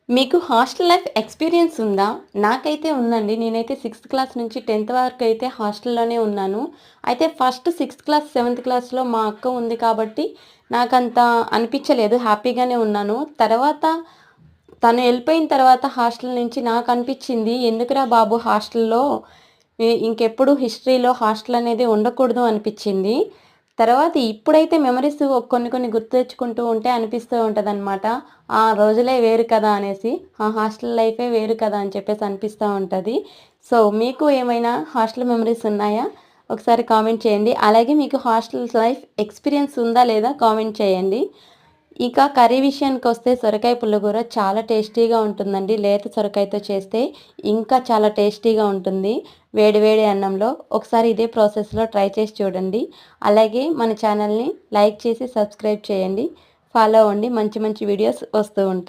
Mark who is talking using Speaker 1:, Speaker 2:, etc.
Speaker 1: మీకు hostel life experience ఉందా? నాకైతే ఉందండి. నేనైతే 6థ్ క్లాస్ నుంచి 10థ్ వరకైతే హాస్టల్‌లోనే ఉన్నాను. అయితే ఫస్ట్ 6థ్ క్లాస్, 7థ్ క్లాస్‌లో మా అక్క ఉంది కాబట్టి నాకంత అనిపిచ్చలేదు. హ్యాపీగానే ఉన్నాను. తర్వాత తను ఎళ్ళిపోయిన తర్వాత హాస్టల్ నుంచి నాకనిపిచ్చింది ఎందుకురా బాబు హాస్టల్‌లో ఇంకెప్పుడు హిస్టరీలో హాస్టల్ అనేది ఉండకూడదు అనిపిచ్చింది. తర్వాత ఇప్పుడైతే మెమోరీస్ కొన్ని కొన్ని గుర్తు తెచ్చుకుంటూ ఉంటే అనిపిస్తూ ఉంటదనమాట. ఆ రోజులే వేరు కదా అనేసి. ఆ హాస్టల్ లైఫే వేరు కదా అని చెప్పేసి అనిపిస్తా ఉంటది. సో, మీకు ఏమైనా హాస్టల్ మెమోరీస్ ఉన్నాయా? ఒకసారి కామెంట్ చేయండి. అలాగే మీకు హాస్టల్ లైఫ్ ఎక్స్‌పీరియన్స్ ఉందా లేదా కామెంట్ చేయండి. ఇక కర్రీ విషయానికొస్తే సొరకాయ పుల్లగూర చాలా టేస్టీగా ఉంటుందండి. లేత సొరకాయతో చేస్తే ఇంకా చాలా టేస్టీగా ఉంటుంది. వేడి వేడి అన్నంలో. ఒకసారి ఇదే ప్రాసెస్‌లో ట్రై చేసి చూడండి. అలాగే మన ఛానల్‌ని లైక్ చేసి సబ్స్క్రైబ్ చేయండి. ఫాలో అవ్వండి. మంచి మంచి వీడియోస్ వస్తూ ఉంటాయి.